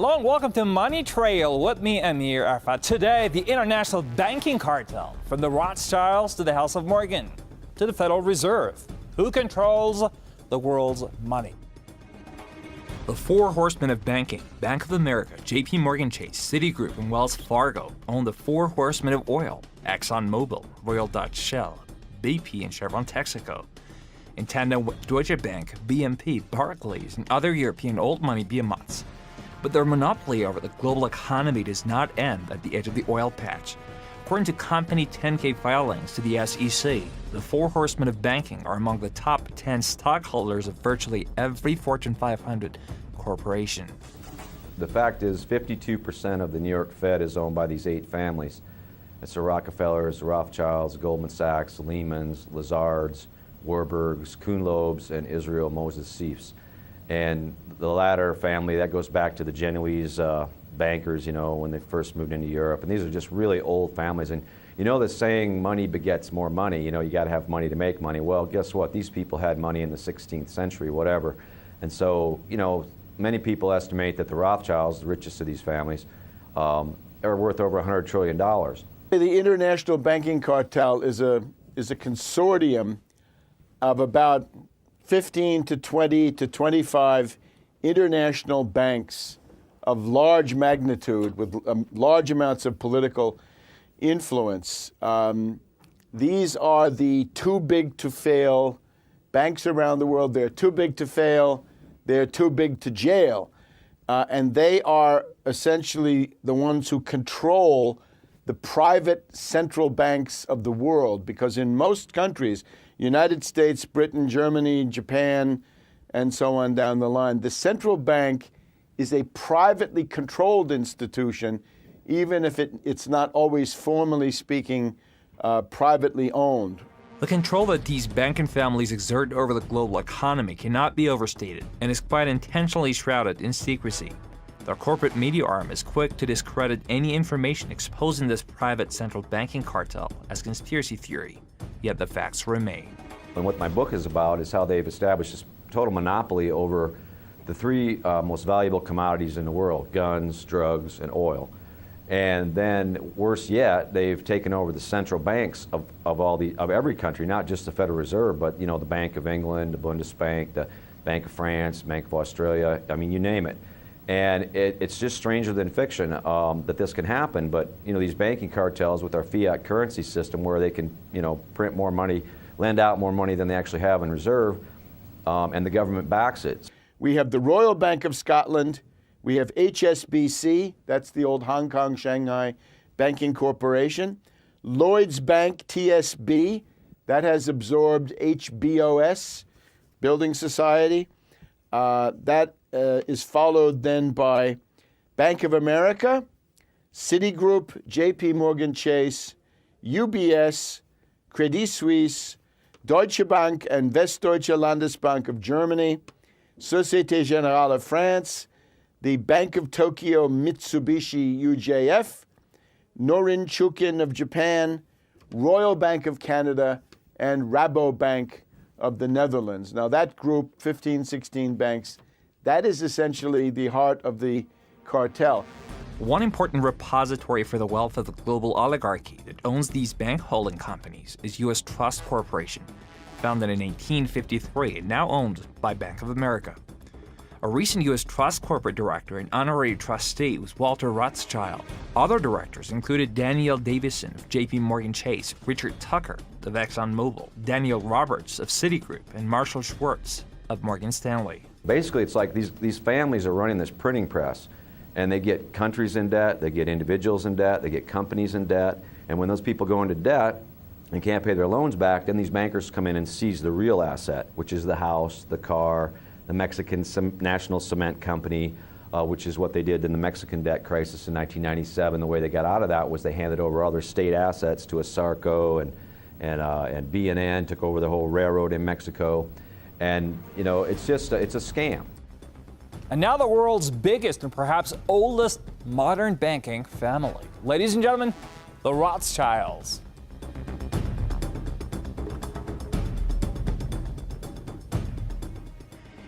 Hello and welcome to Money Trail with me, Amir Arfat. Today, the international banking cartel, from the Rothschilds to the House of Morgan to the Federal Reserve. Who controls the world's money? The four horsemen of banking, Bank of America, JP Morgan Chase, Citigroup, and Wells Fargo, own the four horsemen of oil: ExxonMobil, Royal Dutch Shell, BP, and Chevron Texaco. In tandem with Deutsche Bank, BNP, Barclays, and other European old money behemoths. But their monopoly over the global economy does not end at the edge of the oil patch. According to company 10-K filings to the SEC, the four horsemen of banking are among the top 10 stockholders of virtually every Fortune 500 corporation. The fact is 52% of the New York Fed is owned by these 8 families. It's the Rockefellers, the Rothschilds, Goldman Sachs, Lehmans, Lazards, Warburgs, Kuhn-Loebs, and Israel Moses Seifs. And the latter family, that goes back to the Genoese bankers, when they first moved into Europe. And these are just really old families. And the saying, money begets more money, you got to have money to make money. Well, guess what? These people had money in the 16th century, whatever. And so, many people estimate that the Rothschilds, the richest of these families, are worth over $100 trillion. The international banking cartel is a consortium of about 15 to 20 to 25 international banks of large magnitude with large amounts of political influence. These are the too big to fail banks around the world. They're too big to fail. They're too big to jail. And they are essentially the ones who control the private central banks of the world, because in most countries, United States, Britain, Germany, Japan, and so on down the line, the central bank is a privately controlled institution, even if it's not always, formally speaking, privately owned. The control that these banking families exert over the global economy cannot be overstated and is quite intentionally shrouded in secrecy. Their corporate media arm is quick to discredit any information exposing this private central banking cartel as conspiracy theory, yet the facts remain. And what my book is about is how they've established this total monopoly over the 3 most valuable commodities in the world: guns, drugs, and oil. And then, worse yet, they've taken over the central banks of every country, not just the Federal Reserve, but the Bank of England, the Bundesbank, the Bank of France, Bank of Australia. I mean, you name it. And it's just stranger than fiction that this can happen. But these banking cartels with our fiat currency system, where they can print more money, lend out more money than they actually have in reserve, and the government backs it. We have the Royal Bank of Scotland. We have HSBC, that's the old Hong Kong, Shanghai Banking Corporation. Lloyds Bank, TSB, that has absorbed HBOS, Building Society. That is followed then by Bank of America, Citigroup, JP Morgan Chase, UBS, Credit Suisse, Deutsche Bank and Westdeutsche Landesbank of Germany, Société Générale of France, the Bank of Tokyo Mitsubishi UJF, Norin Chukin of Japan, Royal Bank of Canada, and Rabobank of the Netherlands. Now that group, 15, 16 banks, that is essentially the heart of the cartel. One important repository for the wealth of the global oligarchy that owns these bank holding companies is U.S. Trust Corporation, founded in 1853 and now owned by Bank of America. A recent U.S. Trust corporate director and honorary trustee was Walter Rothschild. Other directors included Daniel Davison of JP Morgan Chase, Richard Tucker of ExxonMobil, Daniel Roberts of Citigroup, and Marshall Schwartz of Morgan Stanley. Basically, it's like these families are running this printing press, and they get countries in debt, they get individuals in debt, they get companies in debt, and when those people go into debt and can't pay their loans back, then these bankers come in and seize the real asset, which is the house, the car, the Mexican National Cement Company, which is what they did in the Mexican debt crisis in 1997. The way they got out of that was they handed over other state assets to Asarco, and B&N took over the whole railroad in Mexico. And it's a scam. And now the world's biggest and perhaps oldest modern banking family. Ladies and gentlemen, the Rothschilds.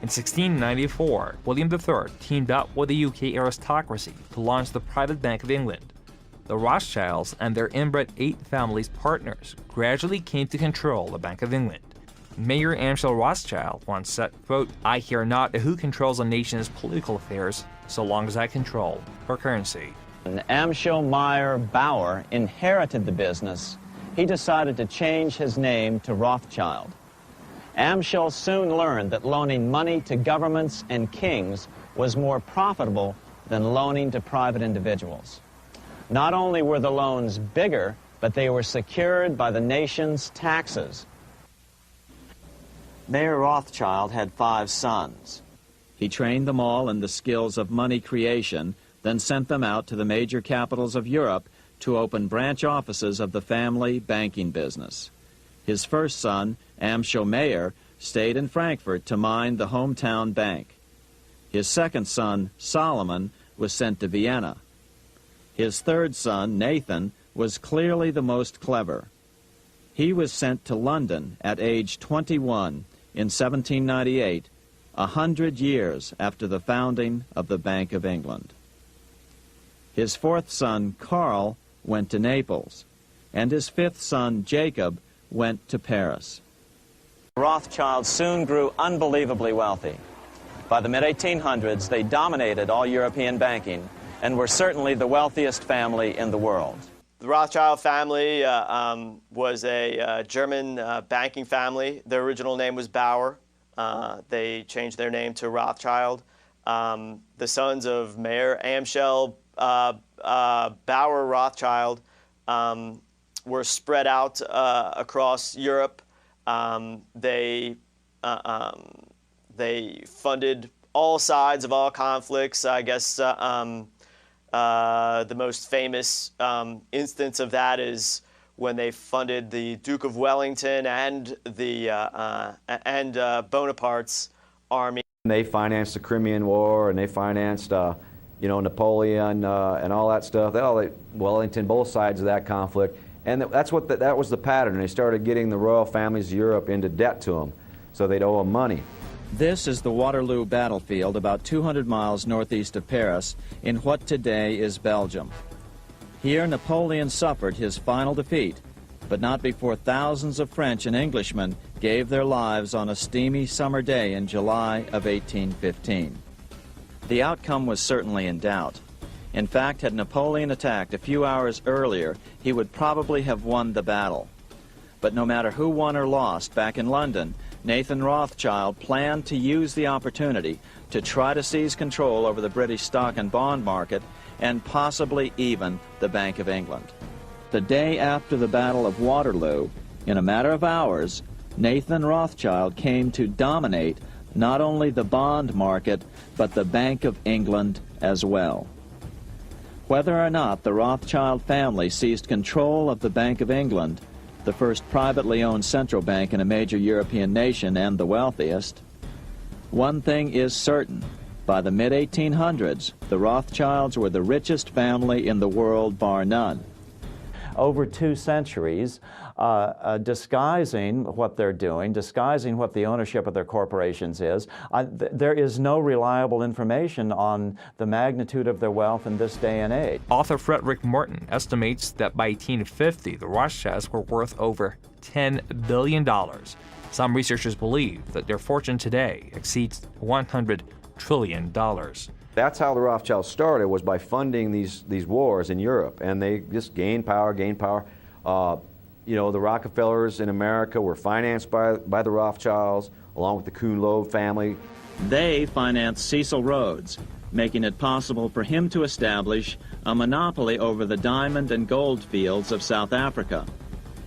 In In 1694, William III teamed up with the UK aristocracy to launch the private Bank of England. The Rothschilds and their inbred 8 families partners gradually came to control the Bank of England. Mayor Amschel Rothschild once said, quote, "I care not who controls a nation's political affairs, so long as I control her currency." When Amschel Meyer Bauer inherited the business, he decided to change his name to Rothschild. Amschel soon learned that loaning money to governments and kings was more profitable than loaning to private individuals. Not only were the loans bigger, but they were secured by the nation's taxes. Mayer Rothschild had 5 sons. He trained them all in the skills of money creation, then sent them out to the major capitals of Europe to open branch offices of the family banking business. His first son, Amschel Meyer, stayed in Frankfurt to mind the hometown bank. His second son, Solomon, was sent to Vienna. His third son, Nathan, was clearly the most clever. He was sent to London at age 21 in 1798, 100 years after the founding of the Bank of England. His fourth son, Carl, went to Naples, and his fifth son, Jacob, went to Paris. Rothschilds soon grew unbelievably wealthy. By the mid-1800s, they dominated all European banking and were certainly the wealthiest family in the world. The Rothschild family was a German banking family. Their original name was Bauer. They changed their name to Rothschild. The sons of Mayer Amschel Bauer Rothschild were spread out across Europe. They funded all sides of all conflicts. I guess the most famous instance of that is when they funded the Duke of Wellington and Bonaparte's army. They financed the Crimean War, and they financed, Napoleon and all that stuff. Wellington, both sides of that conflict, and that was the pattern. They started getting the royal families of Europe into debt to them, so they'd owe them money. This is the Waterloo battlefield about 200 miles northeast of Paris in what today is Belgium. Here Napoleon suffered his final defeat, but not before thousands of French and Englishmen gave their lives on a steamy summer day in July of 1815. The outcome was certainly in doubt. In fact, had Napoleon attacked a few hours earlier, he would probably have won the battle. But no matter who won or lost, back in London, Nathan Rothschild planned to use the opportunity to try to seize control over the British stock and bond market and possibly even the Bank of England. The day after the Battle of Waterloo, in a matter of hours, Nathan Rothschild came to dominate not only the bond market, but the Bank of England as well. Whether or not the Rothschild family seized control of the Bank of England, the first privately owned central bank in a major European nation and the wealthiest, one thing is certain. By the mid-1800s, the Rothschilds were the richest family in the world, bar none. Over 2 centuries, disguising what they're doing, disguising what the ownership of their corporations is. There is no reliable information on the magnitude of their wealth in this day and age. Author Frederick Morton estimates that by 1850, the Rothschilds were worth over $10 billion. Some researchers believe that their fortune today exceeds $100 trillion. That's how the Rothschilds started, was by funding these wars in Europe, and they just gained power. The Rockefellers in America were financed by the Rothschilds, along with the Kuhn-Loeb family. They financed Cecil Rhodes, making it possible for him to establish a monopoly over the diamond and gold fields of South Africa.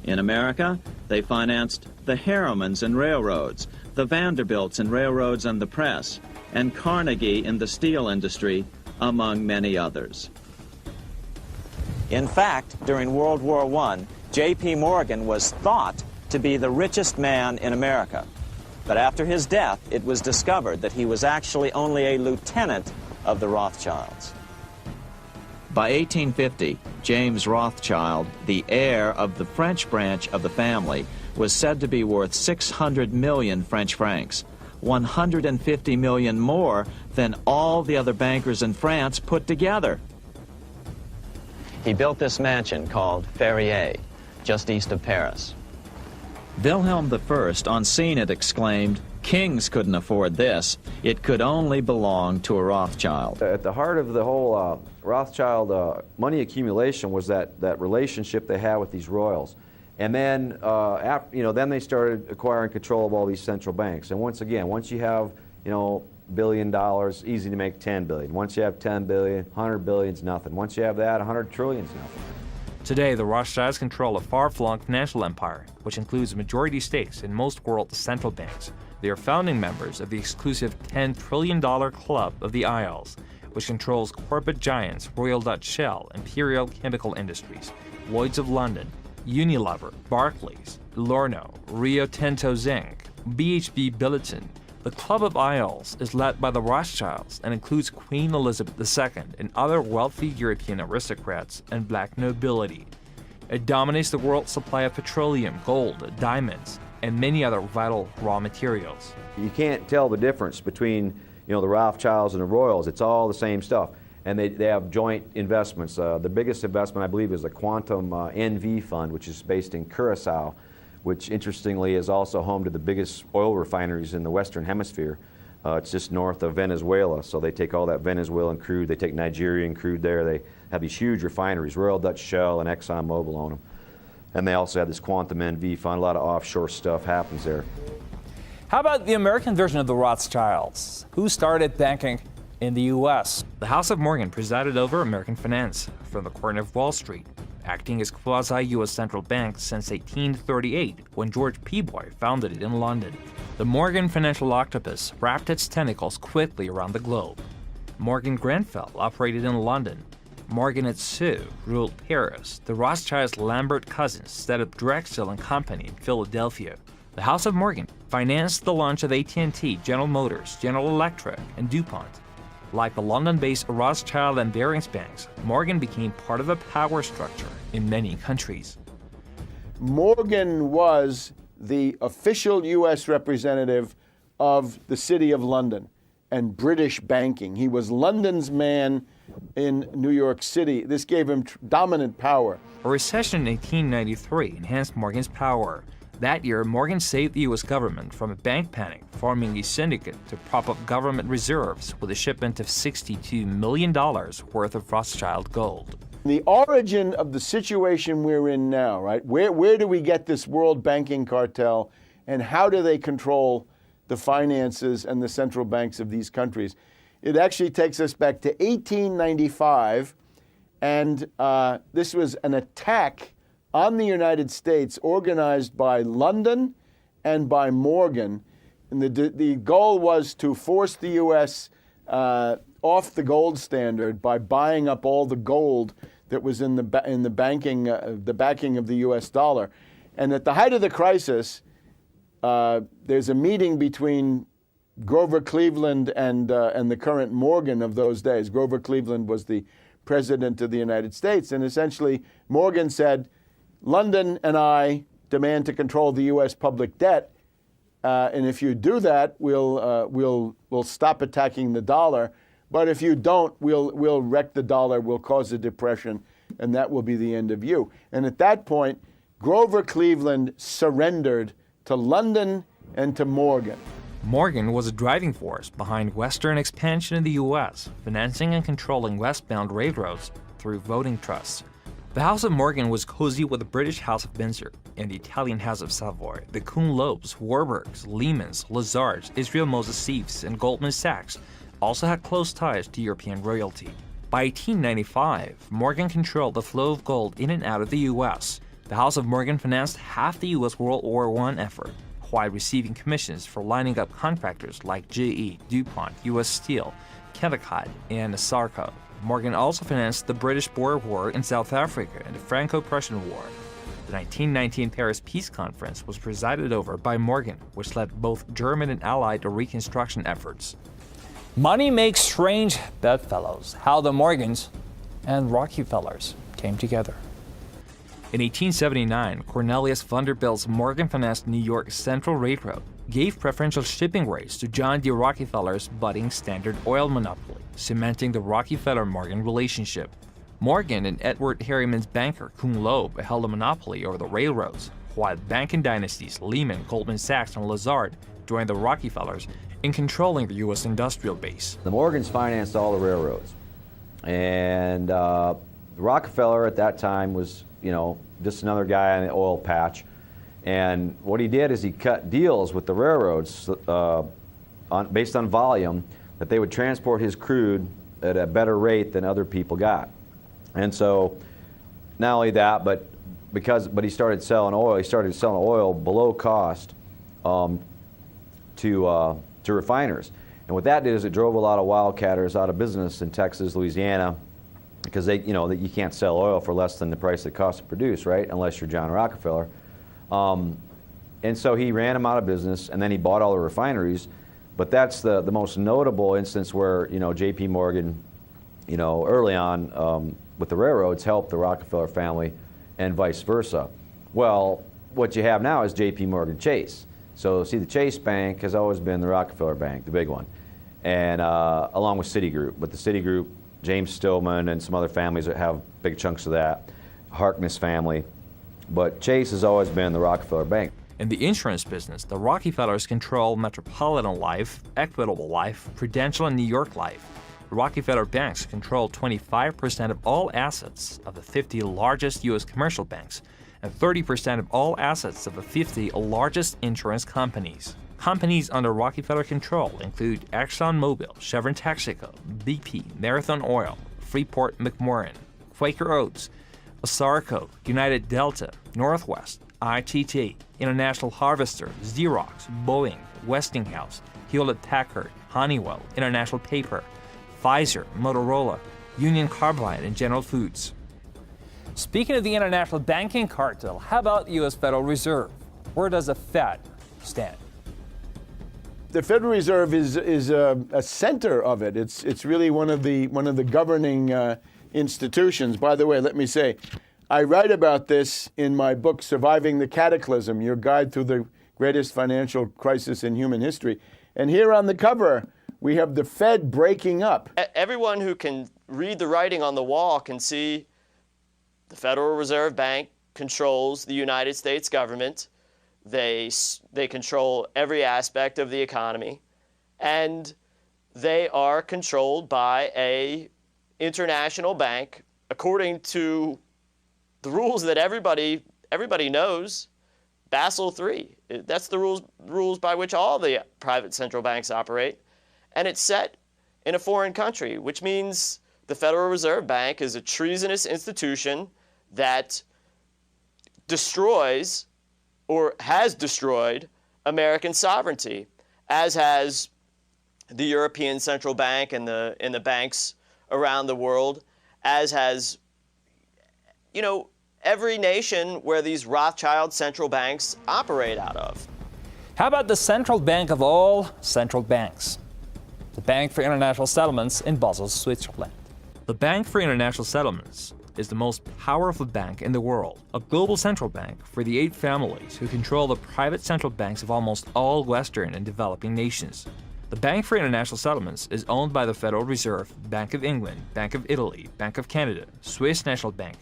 In America, they financed the Harrimans and railroads, the Vanderbilts in railroads and the press, and Carnegie in the steel industry, among many others. In fact, during World War I, J.P. Morgan was thought to be the richest man in America. But after his death, it was discovered that he was actually only a lieutenant of the Rothschilds. By 1850, James Rothschild, the heir of the French branch of the family, was said to be worth 600 million French francs, $150 million more than all the other bankers in France put together. He built this mansion called Ferrier, just east of Paris. Wilhelm I, on seeing it, exclaimed, "Kings couldn't afford this. It could only belong to a Rothschild." At the heart of the whole Rothschild money accumulation was that relationship they had with these royals. And then, then they started acquiring control of all these central banks. And once again, once you have, $1 billion, easy to make 10 billion. Once you have 10 billion, 100 billion's nothing. Once you have that, 100 trillion's nothing. Today, the Rothschilds control a far-flung financial empire, which includes majority stakes in most world central banks. They are founding members of the exclusive $10 trillion Club of the Isles, which controls corporate giants Royal Dutch Shell, Imperial Chemical Industries, Lloyd's of London, Unilever, Barclays, Lorno, Rio Tinto Zinc, BHP Billiton. The Club of Isles is led by the Rothschilds and includes Queen Elizabeth II and other wealthy European aristocrats and black nobility. It dominates the world's supply of petroleum, gold, diamonds, and many other vital raw materials. You can't tell the difference between the Rothschilds and the Royals. It's all the same stuff. And they have joint investments. The biggest investment, I believe, is the Quantum NV Fund, which is based in Curacao, which interestingly is also home to the biggest oil refineries in the Western Hemisphere. It's just north of Venezuela. So they take all that Venezuelan crude, they take Nigerian crude there. They have these huge refineries, Royal Dutch Shell and ExxonMobil own them. And they also have this Quantum NV Fund. A lot of offshore stuff happens there. How about the American version of the Rothschilds? Who started banking in the U.S.? The House of Morgan presided over American finance from the corner of Wall Street, acting as quasi-U.S. central bank since 1838, when George Peabody founded it in London. The Morgan financial octopus wrapped its tentacles quickly around the globe. Morgan Grenfell operated in London. Morgan & Sue ruled Paris. The Rothschilds' Lambert cousins set up Drexel and Company in Philadelphia. The House of Morgan financed the launch of AT&T, General Motors, General Electric, and DuPont. Like the London-based Rothschild and Barings banks, Morgan became part of a power structure in many countries. Morgan was the official U.S. representative of the City of London and British banking. He was London's man in New York City. This gave him dominant power. A recession in 1893 enhanced Morgan's power. That year, Morgan saved the U.S. government from a bank panic, forming a syndicate to prop up government reserves with a shipment of $62 million worth of Rothschild gold. The origin of the situation we're in now, right? Where do we get this world banking cartel, and how do they control the finances and the central banks of these countries? It actually takes us back to 1895, and this was an attack on the United States organized by London and by Morgan. And the goal was to force the U.S. Off the gold standard by buying up all the gold that was in the backing of the U.S. dollar. And at the height of the crisis, there's a meeting between Grover Cleveland and the current Morgan of those days. Grover Cleveland was the president of the United States, and essentially Morgan said, London and I demand to control the U.S. public debt, and if you do that, we'll stop attacking the dollar. But if you don't, we'll wreck the dollar, we'll cause a depression, and that will be the end of you. And at that point, Grover Cleveland surrendered to London and to Morgan. Morgan was a driving force behind Western expansion in the U.S., financing and controlling westbound railroads through voting trusts. The House of Morgan was cozy with the British House of Windsor and the Italian House of Savoy. The Kuhn-Loebs, Warburgs, Lehmans, Lazards, Israel Moses Sieves, and Goldman Sachs also had close ties to European royalty. By 1895, Morgan controlled the flow of gold in and out of the U.S. The House of Morgan financed half the U.S. World War I effort, while receiving commissions for lining up contractors like GE, DuPont, U.S. Steel, Kennecott, and Sarco. Morgan also financed the British Boer War in South Africa and the Franco-Prussian War. The 1919 Paris Peace Conference was presided over by Morgan, which led both German and Allied reconstruction efforts. Money makes strange bedfellows. How the Morgans and Rockefellers came together. In 1879, Cornelius Vanderbilt's Morgan-financed New York Central Railroad gave preferential shipping rates to John D. Rockefeller's budding Standard Oil monopoly, cementing the Rockefeller-Morgan relationship. Morgan and Edward Harriman's banker Kuhn Loeb held a monopoly over the railroads, while banking dynasties Lehman, Goldman Sachs, and Lazard joined the Rockefellers in controlling the U.S. industrial base. The Morgans financed all the railroads, and Rockefeller at that time was, just another guy on the oil patch. And what he did is he cut deals with the railroads based on volume, that they would transport his crude at a better rate than other people got. And so, not only that, but he started selling oil. He started selling oil below cost to refiners. And what that did is it drove a lot of wildcatters out of business in Texas, Louisiana, because you can't sell oil for less than the price it costs to produce, right? Unless you're John Rockefeller. And so he ran them out of business, and then he bought all the refineries. But that's the most notable instance where J.P. Morgan, early on with the railroads helped the Rockefeller family, and vice versa. Well, what you have now is J.P. Morgan Chase. So see, the Chase Bank has always been the Rockefeller Bank, the big one, and along with Citigroup. But the Citigroup, James Stillman and some other families that have big chunks of that, Harkness family. But Chase has always been the Rockefeller Bank. In the insurance business, the Rockefellers control Metropolitan Life, Equitable Life, Prudential, and New York Life. The Rockefeller banks control 25% of all assets of the 50 largest U.S. commercial banks and 30% of all assets of the 50 largest insurance companies. Companies under Rockefeller control include ExxonMobil, Chevron Texaco, BP, Marathon Oil, Freeport McMoran, Quaker Oats, Osarco, United Delta, Northwest, ITT, International Harvester, Xerox, Boeing, Westinghouse, Hewlett-Packard, Honeywell, International Paper, Pfizer, Motorola, Union Carbide, and General Foods. Speaking of the international banking cartel, how about the U.S. Federal Reserve? Where does the Fed stand? The Federal Reserve is a center of it. It's really one of the governing institutions. By the way, let me say, I write about this in my book, Surviving the Cataclysm, Your Guide Through the Greatest Financial Crisis in Human History. And here on the cover, we have the Fed breaking up. Everyone who can read the writing on the wall can see the Federal Reserve Bank controls the United States government. They control every aspect of the economy, and they are controlled by an international bank according to the rules that everybody knows. Basel III. That's the rules by which all the private central banks operate, and it's set in a foreign country, which means the Federal Reserve Bank is a treasonous institution that destroys or has destroyed American sovereignty, as has the European Central Bank and the banks around the world, as has, every nation where these Rothschild central banks operate out of. How about the central bank of all central banks? The Bank for International Settlements in Basel, Switzerland. The Bank for International Settlements is the most powerful bank in the world, a global central bank for the 8 families who control the private central banks of almost all Western and developing nations. The Bank for International Settlements is owned by the Federal Reserve, Bank of England, Bank of Italy, Bank of Canada, Swiss National Bank,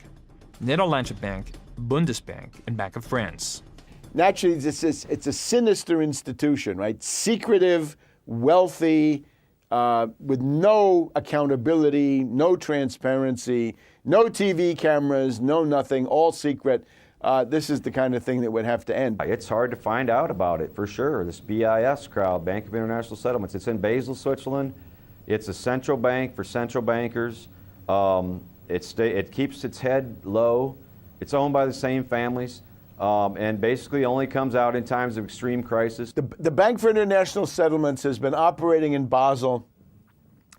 Nederlandsche Bank, Bundesbank, and Bank of France. Naturally, it's a sinister institution, right? Secretive, wealthy, with no accountability, no transparency, no TV cameras, no nothing, all secret. This is the kind of thing that would have to end. It's hard to find out about it, for sure. This BIS crowd, Bank of International Settlements, it's in Basel, Switzerland. It's a central bank for central bankers. It keeps its head low. It's owned by the same families, and basically only comes out in times of extreme crisis. The Bank for International Settlements has been operating in Basel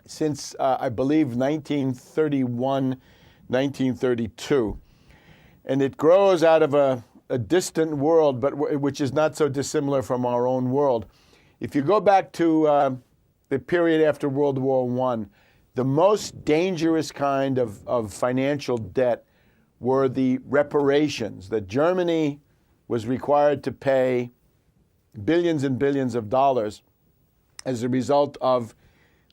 since, I believe, 1931, 1932. And it grows out of a distant world, but which is not so dissimilar from our own world. If you go back to the period after World War I, the most dangerous kind of financial debt were the reparations that Germany was required to pay billions and billions of dollars as a result of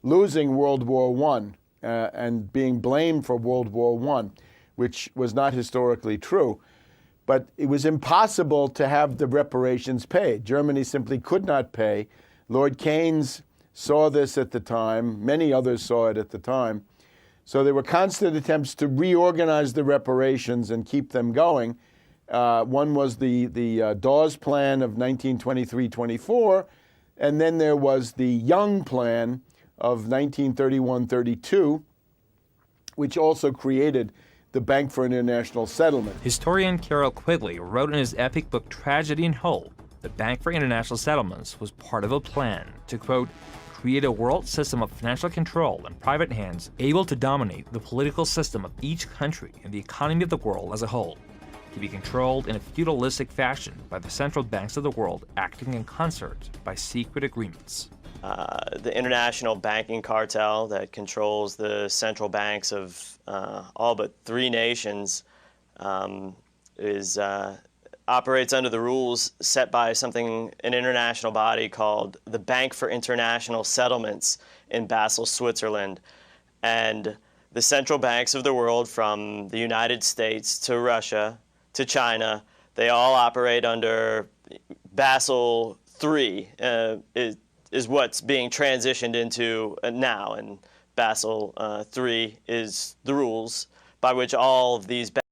losing World War I and being blamed for World War I, which was not historically true. But it was impossible to have the reparations paid. Germany simply could not pay. Lord Keynes saw this at the time. Many others saw it at the time. So there were constant attempts to reorganize the reparations and keep them going. One was the Dawes Plan of 1923-24, and then there was the Young Plan of 1931-32, which also created the Bank for International Settlement. Historian Carroll Quigley wrote in his epic book Tragedy and Hope, the Bank for International Settlements was part of a plan to, quote, create a world system of financial control in private hands able to dominate the political system of each country and the economy of the world as a whole, to be controlled in a feudalistic fashion by the central banks of the world acting in concert by secret agreements. The international banking cartel that controls the central banks of all but 3 nations operates under the rules set by an international body called the Bank for International Settlements in Basel, Switzerland. And the central banks of the world, from the United States to Russia to China, they all operate under Basel III, is what's being transitioned into now. And Basel III is the rules by which all of these